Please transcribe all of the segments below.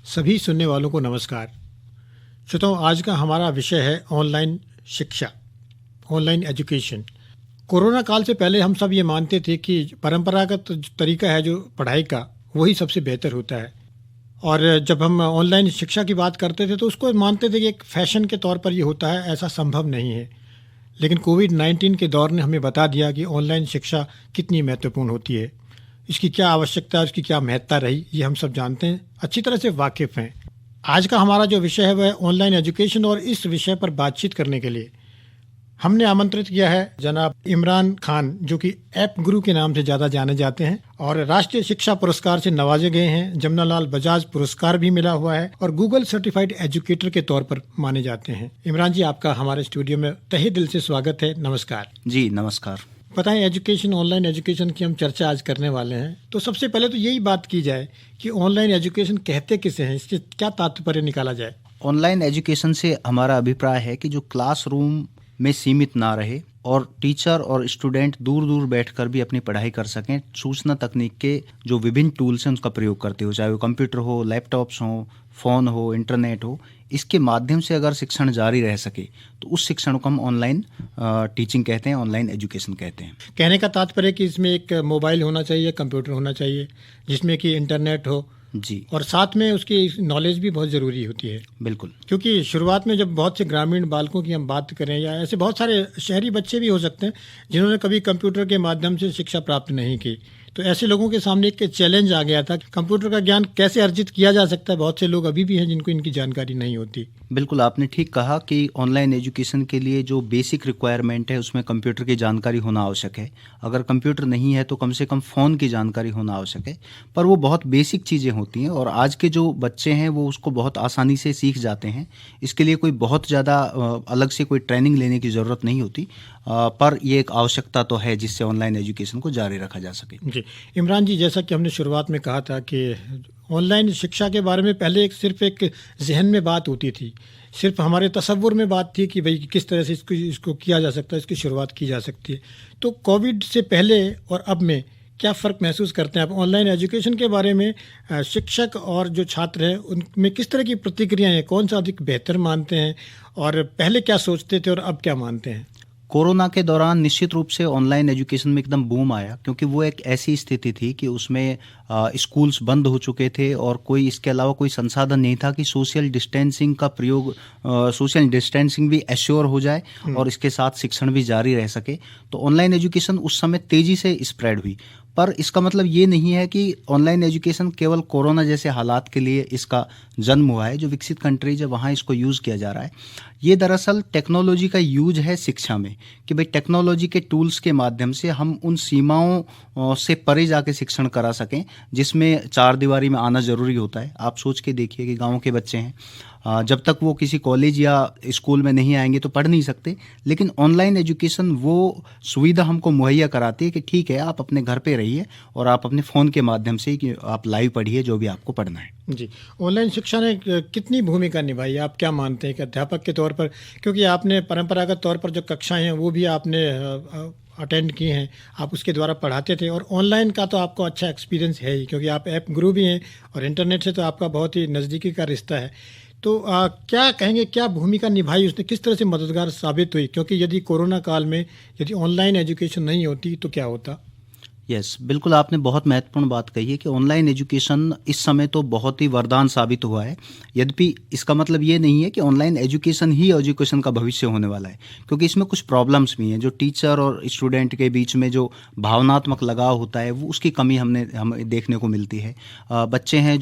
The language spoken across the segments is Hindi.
सभी सुनने वालों को नमस्कार। श्रोताओं, आज का हमारा विषय है ऑनलाइन शिक्षा, ऑनलाइन एजुकेशन। कोरोना काल से पहले हम सब ये मानते थे कि परंपरागत जो तरीका है जो पढ़ाई का, वही सबसे बेहतर होता है। और जब हम ऑनलाइन शिक्षा की बात करते थे तो उसको मानते थे कि एक फैशन के तौर पर ये होता है, ऐसा संभव नहीं है। लेकिन कोविड-19 के दौर ने हमें बता दिया कि ऑनलाइन शिक्षा कितनी महत्वपूर्ण होती है, इसकी क्या आवश्यकता है, उसकी क्या महत्ता रही, ये हम सब जानते हैं, अच्छी तरह से वाकिफ़ हैं। आज का हमारा जो विषय है वह ऑनलाइन एजुकेशन, और इस विषय पर बातचीत करने के लिए हमने आमंत्रित किया है जनाब इमरान खान, जो कि ऐप गुरु के नाम से ज़्यादा जाने जाते हैं और राष्ट्रीय शिक्षा पुरस्कार से नवाजे गए हैं। जमनालाल बजाज पुरस्कार भी मिला हुआ है और गूगल सर्टिफाइड एजुकेटर के तौर पर माने जाते हैं। इमरान जी, आपका हमारे स्टूडियो में तहे दिल से स्वागत है। नमस्कार जी, नमस्कार। बताएं, एजुकेशन, ऑनलाइन एजुकेशन की हम चर्चा आज करने वाले हैं, तो सबसे पहले तो यही बात की जाए कि ऑनलाइन एजुकेशन कहते किसे हैं, इससे क्या तात्पर्य निकाला जाए। ऑनलाइन एजुकेशन से हमारा अभिप्राय है कि जो क्लासरूम में सीमित ना रहे और टीचर और स्टूडेंट दूर दूर बैठकर भी अपनी पढ़ाई कर सकें। सूचना तकनीक के जो विभिन्न टूल्स हैं उनका प्रयोग करते हो, चाहे वो कंप्यूटर हो, लैपटॉप्स हो, फ़ोन हो, इंटरनेट हो, इसके माध्यम से अगर शिक्षण जारी रह सके तो उस शिक्षण को हम ऑनलाइन टीचिंग कहते हैं, ऑनलाइन एजुकेशन कहते हैं। कहने का तात्पर्य कि इसमें एक मोबाइल होना चाहिए, कंप्यूटर होना चाहिए, जिसमें कि इंटरनेट हो जी, और साथ में उसकी नॉलेज भी बहुत ज़रूरी होती है। बिल्कुल। क्योंकि शुरुआत में जब बहुत से ग्रामीण बालकों की हम बात करें, या ऐसे बहुत सारे शहरी बच्चे भी हो सकते हैं जिन्होंने कभी कंप्यूटर के माध्यम से शिक्षा प्राप्त नहीं की, तो ऐसे लोगों के सामने एक चैलेंज आ गया था कि कंप्यूटर का ज्ञान कैसे अर्जित किया जा सकता है। बहुत से लोग अभी भी हैं जिनको इनकी जानकारी नहीं होती। बिल्कुल, आपने ठीक कहा कि ऑनलाइन एजुकेशन के लिए जो बेसिक रिक्वायरमेंट है उसमें कंप्यूटर की जानकारी होना आवश्यक है। अगर कंप्यूटर नहीं है तो कम से कम फ़ोन की जानकारी होना आवश्यक है, पर वो बहुत बेसिक चीज़ें होती हैं और आज के जो बच्चे हैं वो उसको बहुत आसानी से सीख जाते हैं। इसके लिए कोई बहुत ज़्यादा अलग से कोई ट्रेनिंग लेने की ज़रूरत नहीं होती, पर ये एक आवश्यकता तो है जिससे ऑनलाइन एजुकेशन को जारी रखा जा सके। जी इमरान जी, जैसा कि हमने शुरुआत में कहा था कि ऑनलाइन शिक्षा के बारे में पहले सिर्फ एक जहन में बात होती थी, सिर्फ हमारे तसव्वुर में बात थी कि भाई किस तरह से इसको किया जा सकता है, इसकी शुरुआत की जा सकती है। तो कोविड से पहले और अब में क्या फ़र्क महसूस करते हैं आप ऑनलाइन एजुकेशन के बारे में? शिक्षक और जो छात्र हैं उनमें किस तरह की प्रतिक्रियाएं हैं, कौन सा अधिक बेहतर मानते हैं, और पहले क्या सोचते थे और अब क्या मानते हैं? कोरोना के दौरान निश्चित रूप से ऑनलाइन एजुकेशन में एकदम बूम आया, क्योंकि वो एक ऐसी स्थिति थी कि उसमें स्कूल्स बंद हो चुके थे और कोई इसके अलावा कोई संसाधन नहीं था कि सोशल डिस्टेंसिंग का प्रयोग, सोशल डिस्टेंसिंग भी एश्योर हो जाए और इसके साथ शिक्षण भी जारी रह सके। तो ऑनलाइन एजुकेशन उस समय तेज़ी से स्प्रेड हुई, पर इसका मतलब ये नहीं है कि ऑनलाइन एजुकेशन केवल कोरोना जैसे हालात के लिए इसका जन्म हुआ है। जो विकसित कंट्रीज है वहाँ इसको यूज़ किया जा रहा है। ये दरअसल टेक्नोलॉजी का यूज है शिक्षा में, कि भाई टेक्नोलॉजी के टूल्स के माध्यम से हम उन सीमाओं से परे जाके शिक्षण करा सकें जिसमें चार दीवारी में आना ज़रूरी होता है। आप सोच के देखिए कि गाँव के बच्चे हैं, जब तक वो किसी कॉलेज या स्कूल में नहीं आएंगे तो पढ़ नहीं सकते, लेकिन ऑनलाइन एजुकेशन वो सुविधा हमको मुहैया कराती है कि ठीक है, आप अपने घर पे रहिए और आप अपने फ़ोन के माध्यम से कि आप लाइव पढ़िए जो भी आपको पढ़ना है। जी, ऑनलाइन शिक्षा ने कितनी भूमिका निभाई, आप क्या मानते हैं कि अध्यापक के तौर पर? क्योंकि आपने परंपरागत तौर पर जो कक्षाएं हैं वो भी आपने अटेंड की हैं, आप उसके द्वारा पढ़ाते थे, और ऑनलाइन का तो आपको अच्छा एक्सपीरियंस है ही, क्योंकि आप ऐप गुरु भी हैं और इंटरनेट से तो आपका बहुत ही नज़दीकी का रिश्ता है। तो क्या कहेंगे, क्या भूमिका निभाई उसने, किस तरह से मददगार साबित हुई? क्योंकि यदि कोरोना काल में यदि ऑनलाइन एजुकेशन नहीं होती तो क्या होता? यस, बिल्कुल, आपने बहुत महत्वपूर्ण बात कही है कि ऑनलाइन एजुकेशन इस समय तो बहुत ही वरदान साबित हुआ है। यद्यपि इसका मतलब ये नहीं है कि ऑनलाइन एजुकेशन ही एजुकेशन का भविष्य होने वाला है, क्योंकि इसमें कुछ प्रॉब्लम्स भी हैं। जो टीचर और स्टूडेंट के बीच में जो भावनात्मक लगाव होता है वो उसकी कमी हमें देखने को मिलती है। बच्चे हैं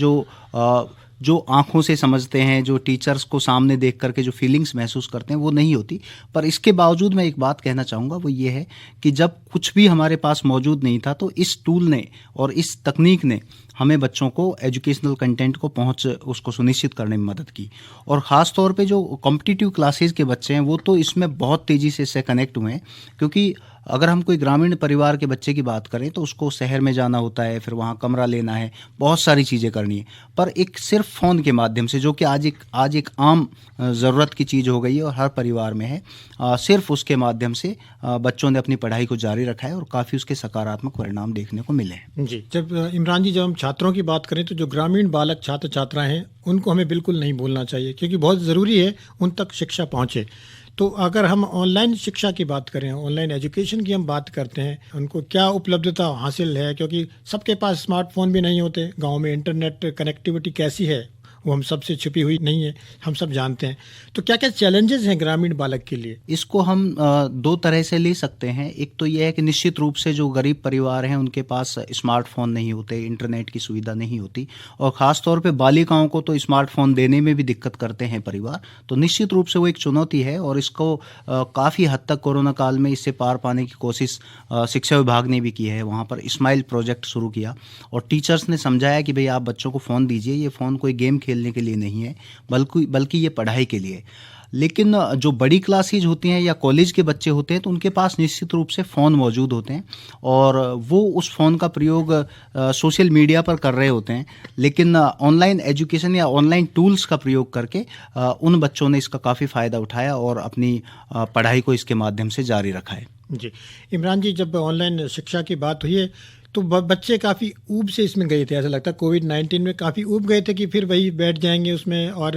जो आँखों से समझते हैं, जो टीचर्स को सामने देख करके जो फीलिंग्स महसूस करते हैं वो नहीं होती। पर इसके बावजूद मैं एक बात कहना चाहूँगा, वो ये है कि जब कुछ भी हमारे पास मौजूद नहीं था तो इस टूल ने और इस तकनीक ने हमें बच्चों को एजुकेशनल कंटेंट को पहुँच उसको सुनिश्चित करने में मदद की। और ख़ास तौर पे जो कॉम्पिटिटिव क्लासेस के बच्चे हैं वो तो इसमें बहुत तेज़ी से इससे कनेक्ट हुए हैं, क्योंकि अगर हम कोई ग्रामीण परिवार के बच्चे की बात करें तो उसको शहर में जाना होता है, फिर वहाँ कमरा लेना है, बहुत सारी चीज़ें करनी है। पर एक सिर्फ फ़ोन के माध्यम से, जो कि आज एक आम ज़रूरत की चीज़ हो गई है और हर परिवार में है, सिर्फ उसके माध्यम से बच्चों ने अपनी पढ़ाई को जारी रखा है और काफ़ी उसके सकारात्मक परिणाम देखने को मिले हैं। जी, जब इमरान जी, जब हम छात्रों की बात करें तो जो ग्रामीण बालक छात्र छात्राएं हैं उनको हमें बिल्कुल नहीं भूलना चाहिए, क्योंकि बहुत ज़रूरी है उन तक शिक्षा पहुंचे। तो अगर हम ऑनलाइन शिक्षा की बात करें, ऑनलाइन एजुकेशन की हम बात करते हैं, उनको क्या उपलब्धता हासिल है, क्योंकि सबके पास स्मार्टफोन भी नहीं होते, गांव में इंटरनेट कनेक्टिविटी कैसी है वो हम सबसे छुपी हुई नहीं है, हम सब जानते हैं। तो क्या क्या चैलेंजेस हैं ग्रामीण बालक के लिए? इसको हम दो तरह से ले सकते हैं। एक तो यह है कि निश्चित रूप से जो गरीब परिवार हैं उनके पास स्मार्टफोन नहीं होते, इंटरनेट की सुविधा नहीं होती, और ख़ास तौर पे बालिकाओं को तो स्मार्टफोन देने में भी दिक्कत करते हैं परिवार। तो निश्चित रूप से वो एक चुनौती है, और इसको काफ़ी हद तक कोरोना काल में इससे पार पाने की कोशिश शिक्षा विभाग ने भी की है। वहाँ पर स्माइल प्रोजेक्ट शुरू किया और टीचर्स ने समझाया कि भाई आप बच्चों को फ़ोन दीजिए, ये फ़ोन कोई गेम खेलने के लिए नहीं है, बल्कि ये पढ़ाई के लिए। लेकिन जो बड़ी क्लासेज होती हैं या कॉलेज के बच्चे होते हैं तो उनके पास निश्चित रूप से फ़ोन मौजूद होते हैं, और वो उस फ़ोन का प्रयोग सोशल मीडिया पर कर रहे होते हैं। लेकिन ऑनलाइन एजुकेशन या ऑनलाइन टूल्स का प्रयोग करके उन बच्चों ने इसका काफ़ी फ़ायदा उठाया और अपनी पढ़ाई को इसके माध्यम से जारी रखा है। जी इमरान जी, जब ऑनलाइन शिक्षा की बात हुई है तो बच्चे काफ़ी ऊब से इसमें गए थे। ऐसा लगता है कोविड-19 में काफ़ी ऊब गए थे कि फिर वही बैठ जाएंगे उसमें, और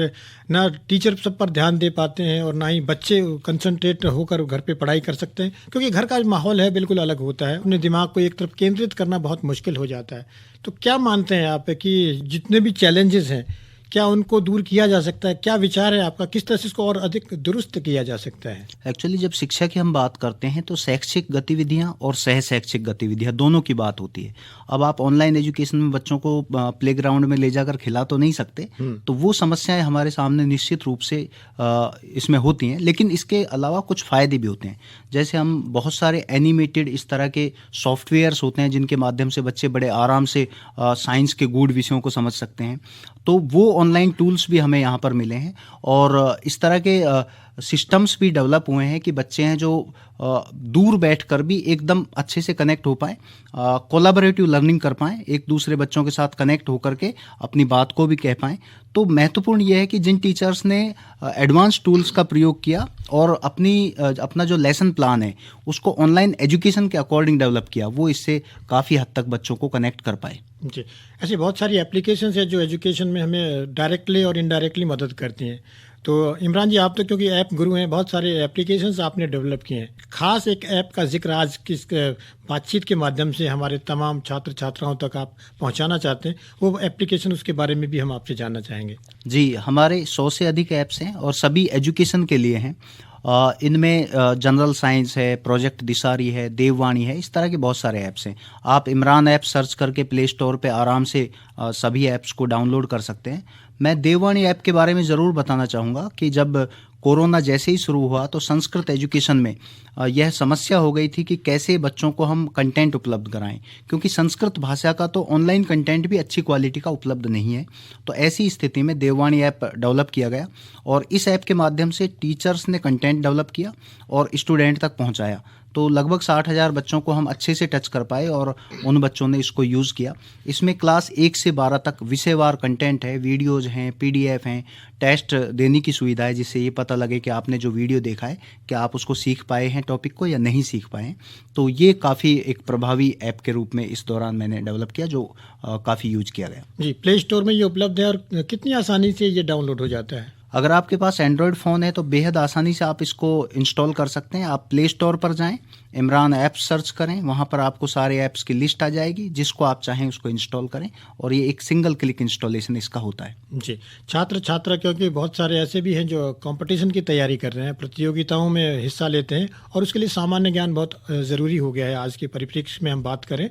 ना टीचर सब पर ध्यान दे पाते हैं और ना ही बच्चे कंसंट्रेट होकर घर पे पढ़ाई कर सकते हैं, क्योंकि घर का माहौल है बिल्कुल अलग होता है। अपने दिमाग को एक तरफ केंद्रित करना बहुत मुश्किल हो जाता है। तो क्या मानते हैं आप कि जितने भी चैलेंजेस हैं क्या उनको दूर किया जा सकता है? क्या विचार है आपका, किस तरह से इसको और अधिक दुरुस्त किया जा सकता है? एक्चुअली जब शिक्षा की हम बात करते हैं तो शैक्षिक गतिविधियां और सह शैक्षिक गतिविधियां दोनों की बात होती है। अब आप ऑनलाइन एजुकेशन में बच्चों को प्लेग्राउंड में ले जाकर खिला तो नहीं सकते, तो वो समस्याएं हमारे सामने निश्चित रूप से इसमें होती हैं। लेकिन इसके अलावा कुछ फ़ायदे भी होते हैं, जैसे हम बहुत सारे एनिमेटेड इस तरह के सॉफ्टवेयर्स होते हैं जिनके माध्यम से बच्चे बड़े आराम से साइंस के गूढ़ विषयों को समझ सकते हैं। तो वो ऑनलाइन टूल्स भी हमें यहाँ पर मिले हैं, और इस तरह के सिस्टम्स भी डेवलप हुए हैं कि बच्चे हैं जो दूर बैठकर भी एकदम अच्छे से कनेक्ट हो पाएँ, कोलैबोरेटिव लर्निंग कर पाएँ, एक दूसरे बच्चों के साथ कनेक्ट होकर के अपनी बात को भी कह पाएँ। तो महत्वपूर्ण यह है कि जिन टीचर्स ने एडवांस टूल्स का प्रयोग किया और अपना जो लेसन प्लान है उसको ऑनलाइन एजुकेशन के अकॉर्डिंग डेवलप किया, वो इससे काफ़ी हद तक बच्चों को कनेक्ट कर पाए। जी, ऐसी बहुत सारी एप्लीकेशंस है जो एजुकेशन में हमें डायरेक्टली और इनडायरेक्टली मदद करती हैं। तो इमरान जी, आप तो क्योंकि ऐप गुरु हैं, बहुत सारे एप्लीकेशंस आपने डेवलप किए हैं। खास एक ऐप का जिक्र आज की बातचीत के माध्यम से हमारे तमाम छात्र छात्राओं तक आप पहुंचाना चाहते हैं, वो एप्लीकेशन, उसके बारे में भी हम आपसे जानना चाहेंगे। जी, हमारे 100 से अधिक ऐप्स हैं और सभी एजुकेशन के लिए हैं। इनमें जनरल साइंस है, प्रोजेक्ट दिशारी है, देववाणी है, इस तरह के बहुत सारे ऐप्स हैं। आप इमरान ऐप सर्च करके प्ले स्टोर पे आराम से सभी ऐप्स को डाउनलोड कर सकते हैं। मैं देववाणी ऐप के बारे में ज़रूर बताना चाहूँगा कि जब कोरोना जैसे ही शुरू हुआ तो संस्कृत एजुकेशन में यह समस्या हो गई थी कि कैसे बच्चों को हम कंटेंट उपलब्ध कराएं, क्योंकि संस्कृत भाषा का तो ऑनलाइन कंटेंट भी अच्छी क्वालिटी का उपलब्ध नहीं है। तो ऐसी स्थिति में देववाणी ऐप डेवलप किया गया, और इस ऐप के माध्यम से टीचर्स ने कंटेंट डेवलप किया और स्टूडेंट तक पहुंचाया। तो लगभग 60,000 बच्चों को हम अच्छे से टच कर पाए और उन बच्चों ने इसको यूज़ किया। इसमें क्लास 1 से 12 तक विषयवार कंटेंट है, वीडियोज़ हैं, PDF हैं, टेस्ट देने की सुविधा है जिससे ये पता लगे कि आपने जो वीडियो देखा है क्या आप उसको सीख पाए हैं टॉपिक को या नहीं सीख पाए। तो ये काफ़ी एक प्रभावी ऐप के रूप में इस दौरान मैंने डेवलप किया, जो काफ़ी यूज किया गया। जी, प्ले स्टोर में ये उपलब्ध है, और कितनी आसानी से ये डाउनलोड हो जाता है? अगर आपके पास एंड्रॉयड फ़ोन है तो बेहद आसानी से आप इसको इंस्टॉल कर सकते हैं। आप प्ले स्टोर पर जाएं, इमरान ऐप सर्च करें, वहाँ पर आपको सारे ऐप्स की लिस्ट आ जाएगी, जिसको आप चाहें उसको इंस्टॉल करें, और ये एक सिंगल क्लिक इंस्टॉलेशन इसका होता है। जी, छात्र छात्रा, क्योंकि बहुत सारे ऐसे भी हैं जो कंपटीशन की तैयारी कर रहे हैं, प्रतियोगिताओं में हिस्सा लेते हैं, और उसके लिए सामान्य ज्ञान बहुत ज़रूरी हो गया है आज के परिप्रेक्ष्य में हम बात करें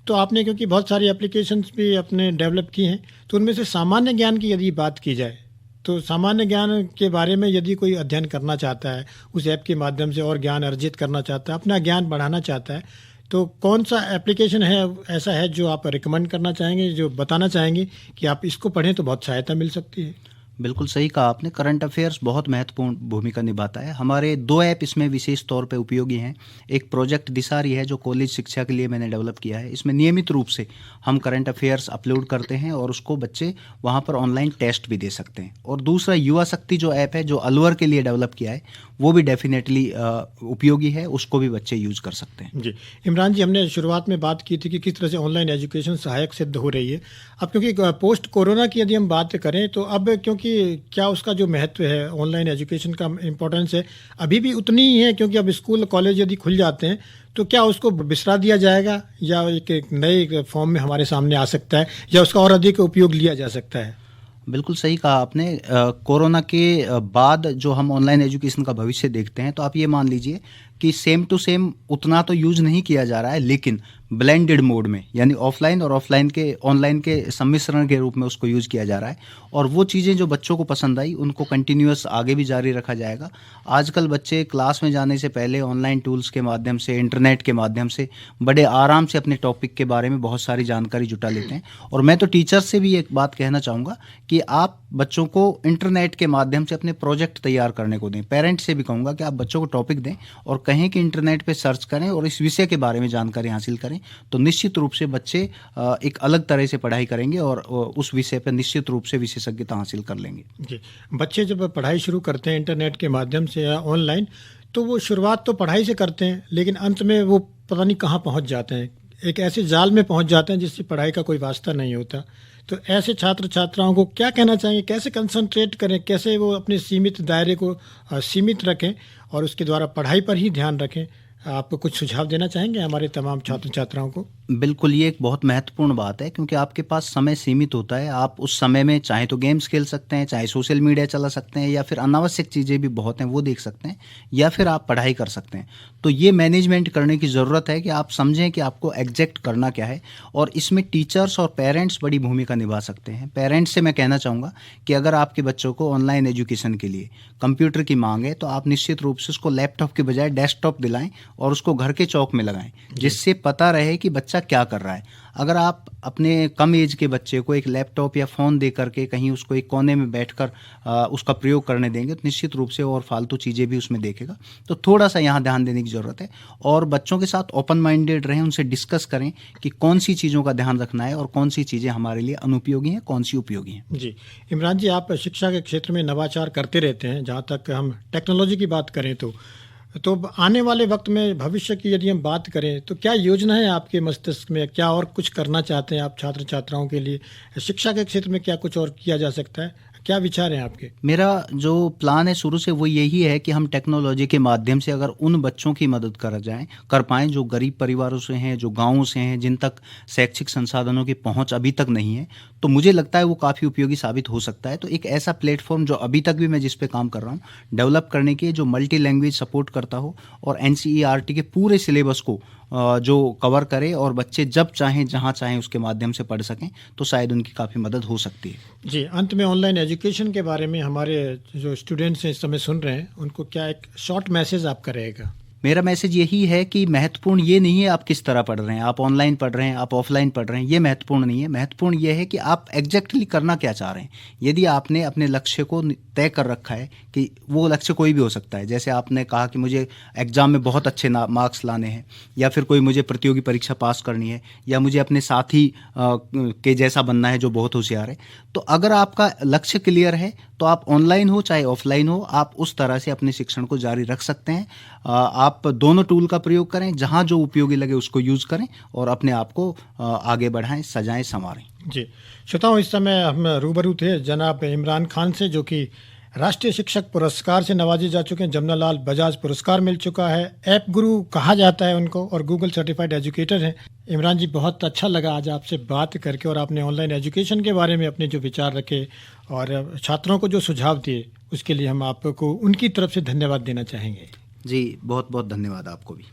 तो। आपने क्योंकि बहुत सारी एप्लीकेशंस भी अपने डेवलप की हैं, तो उनमें से सामान्य ज्ञान की यदि बात की जाए तो सामान्य ज्ञान के बारे में यदि कोई अध्ययन करना चाहता है, उस ऐप के माध्यम से और ज्ञान अर्जित करना चाहता है, अपना ज्ञान बढ़ाना चाहता है, तो कौन सा एप्लीकेशन है ऐसा है जो आप रिकमेंड करना चाहेंगे, जो बताना चाहेंगे कि आप इसको पढ़ें तो बहुत सहायता मिल सकती है? बिल्कुल सही कहा आपने। करंट अफेयर्स बहुत महत्वपूर्ण भूमिका निभाता है। हमारे 2 ऐप इसमें विशेष तौर पे उपयोगी हैं। एक प्रोजेक्ट दिसारी है जो कॉलेज शिक्षा के लिए मैंने डेवलप किया है। इसमें नियमित रूप से हम करंट अफेयर्स अपलोड करते हैं और उसको बच्चे वहाँ पर ऑनलाइन टेस्ट भी दे सकते हैं। और दूसरा युवा शक्ति जो ऐप है जो अलवर के लिए डेवलप किया है वो भी डेफिनेटली उपयोगी है, उसको भी बच्चे यूज़ कर सकते हैं। जी, इमरान जी, हमने शुरुआत में बात की थी कि किस तरह से ऑनलाइन एजुकेशन सहायक सिद्ध हो रही है। अब क्योंकि पोस्ट कोरोना की यदि हम बात करें तो अब क्योंकि क्या उसका जो महत्व है, ऑनलाइन एजुकेशन का इम्पोर्टेंस है, अभी भी उतनी ही है, क्योंकि अब स्कूल कॉलेज यदि खुल जाते हैं तो क्या उसको बिसरा दिया जाएगा या एक नए फॉर्म में हमारे सामने आ सकता है या उसका और अधिक उपयोग लिया जा सकता है? बिल्कुल सही कहा आपने। कोरोना के बाद जो हम ऑनलाइन एजुकेशन का भविष्य देखते हैं तो आप ये मान लीजिए कि सेम टू सेम उतना तो यूज़ नहीं किया जा रहा है, लेकिन ब्लेंडेड मोड में, यानी ऑफलाइन और ऑनलाइन के सम्मिश्रण के रूप में उसको यूज़ किया जा रहा है। और वो चीज़ें जो बच्चों को पसंद आई उनको कंटिन्यूअस आगे भी जारी रखा जाएगा। आजकल बच्चे क्लास में जाने से पहले ऑनलाइन टूल्स के माध्यम से, इंटरनेट के माध्यम से बड़े आराम से अपने टॉपिक के बारे में बहुत सारी जानकारी जुटा लेते हैं। और मैं तो टीचर से भी एक बात कहना चाहूँगा कि आप बच्चों को इंटरनेट के माध्यम से अपने प्रोजेक्ट तैयार करने को दें। पेरेंट्स से भी कहूँगा कि आप बच्चों को टॉपिक दें और कहें कि इंटरनेट पे सर्च करें और इस विषय के बारे में जानकारी हासिल करें, तो निश्चित रूप से बच्चे एक अलग तरह से पढ़ाई करेंगे और उस विषय पर निश्चित रूप से विशेषज्ञता हासिल कर लेंगे। जी, बच्चे जब पढ़ाई शुरू करते हैं इंटरनेट के माध्यम से या ऑनलाइन, तो वो शुरुआत तो पढ़ाई से करते हैं, लेकिन अंत में वो पता नहीं कहाँ पहुँच जाते हैं, एक ऐसे जाल में पहुँच जाते हैं जिससे पढ़ाई का कोई वास्ता नहीं होता। तो ऐसे छात्र छात्राओं को क्या कहना चाहिए, कैसे कंसंट्रेट करें, कैसे वो अपने सीमित दायरे को सीमित रखें और उसके द्वारा पढ़ाई पर ही ध्यान रखें? आप कुछ सुझाव देना चाहेंगे हमारे तमाम छात्र छात्राओं को? बिल्कुल, ये एक बहुत महत्वपूर्ण बात है क्योंकि आपके पास समय सीमित होता है। आप उस समय में चाहे तो गेम्स खेल सकते हैं, चाहे सोशल मीडिया चला सकते हैं, या फिर अनावश्यक चीज़ें भी बहुत हैं वो देख सकते हैं, या फिर आप पढ़ाई कर सकते हैं। तो ये मैनेजमेंट करने की ज़रूरत है कि आप समझें कि आपको एग्जैक्ट करना क्या है, और इसमें टीचर्स और पेरेंट्स बड़ी भूमिका निभा सकते हैं। पेरेंट्स से मैं कहना चाहूँगा कि अगर आपके बच्चों को ऑनलाइन एजुकेशन के लिए कंप्यूटर की मांग है तो आप निश्चित रूप से उसको लैपटॉप के बजाय डेस्कटॉप दिलाएं और उसको घर के चौक में लगाएं, जिससे पता रहे कि बच्चा क्या कर रहा है। अगर आप अपने कम एज के बच्चे को एक लैपटॉप या फ़ोन दे करके कहीं उसको एक कोने में बैठकर उसका प्रयोग करने देंगे तो निश्चित रूप से और फालतू चीज़ें भी उसमें देखेगा। तो थोड़ा सा यहाँ ध्यान देने की ज़रूरत है और बच्चों के साथ ओपन माइंडेड रहें, उनसे डिस्कस करें कि कौन सी चीज़ों का ध्यान रखना है और कौन सी चीज़ें हमारे लिए अनुपयोगी हैं, कौन सी उपयोगी हैं। जी, इमरान जी, आप शिक्षा के क्षेत्र में नवाचार करते रहते हैं। जहाँ तक हम टेक्नोलॉजी की बात करें तो आने वाले वक्त में भविष्य की यदि हम बात करें तो क्या योजना है आपके मस्तिष्क में? क्या और कुछ करना चाहते हैं आप छात्र छात्राओं के लिए? शिक्षा के क्षेत्र में क्या कुछ और किया जा सकता है? क्या विचार हैं आपके? मेरा जो प्लान है शुरू से वो यही है कि हम टेक्नोलॉजी के माध्यम से अगर उन बच्चों की मदद कर पाएँ जो गरीब परिवारों से हैं, जो गाँवों से हैं, जिन तक शैक्षिक संसाधनों की पहुँच अभी तक नहीं है, तो मुझे लगता है वो काफ़ी उपयोगी साबित हो सकता है। तो एक ऐसा प्लेटफॉर्म जो अभी तक भी मैं जिस पे काम कर रहा हूँ डेवलप करने की, जो मल्टी लैंग्वेज सपोर्ट करता हो और NCERT के पूरे सिलेबस को जो कवर करे और बच्चे जब चाहें जहाँ चाहें उसके माध्यम से पढ़ सकें, तो शायद उनकी काफ़ी मदद हो सकती है। जी, अंत में ऑनलाइन एजुकेशन के बारे में हमारे जो स्टूडेंट्स हैं इस समय सुन रहे हैं, उनको क्या एक शॉर्ट मैसेज आपका रहेगा? मेरा मैसेज यही है कि महत्वपूर्ण ये नहीं है आप किस तरह पढ़ रहे हैं, आप ऑनलाइन पढ़ रहे हैं, आप ऑफलाइन पढ़ रहे हैं, ये महत्वपूर्ण नहीं है। महत्वपूर्ण ये है कि आप एग्जैक्टली करना क्या चाह रहे हैं। यदि आपने अपने लक्ष्य को तय कर रखा है कि वो लक्ष्य कोई भी हो सकता है, जैसे आपने कहा कि मुझे एग्ज़ाम में बहुत अच्छे मार्क्स लाने हैं, या फिर कोई मुझे प्रतियोगी परीक्षा पास करनी है, या मुझे अपने साथी के जैसा बनना है जो बहुत होशियार है, तो अगर आपका लक्ष्य क्लियर है तो आप ऑनलाइन हो चाहे ऑफलाइन हो, आप उस तरह से अपने शिक्षण को जारी रख सकते हैं। आप दोनों टूल का प्रयोग करें, जहां जो उपयोगी लगे उसको यूज़ करें और अपने आप को आगे बढ़ाएं, सजाएं, संवारें। जी, श्रोताओं, इस समय हम रूबरू थे जनाब इमरान खान से, जो कि राष्ट्रीय शिक्षक पुरस्कार से नवाजे जा चुके हैं। जमनालाल बजाज पुरस्कार मिल चुका है, ऐप गुरु कहा जाता है उनको, और गूगल सर्टिफाइड एजुकेटर हैं। इमरान जी, बहुत अच्छा लगा आज आपसे बात करके, और आपने ऑनलाइन एजुकेशन के बारे में अपने जो विचार रखे और छात्रों को जो सुझाव दिए, उसके लिए हम आपको उनकी तरफ से धन्यवाद देना चाहेंगे। जी, बहुत बहुत धन्यवाद आपको भी।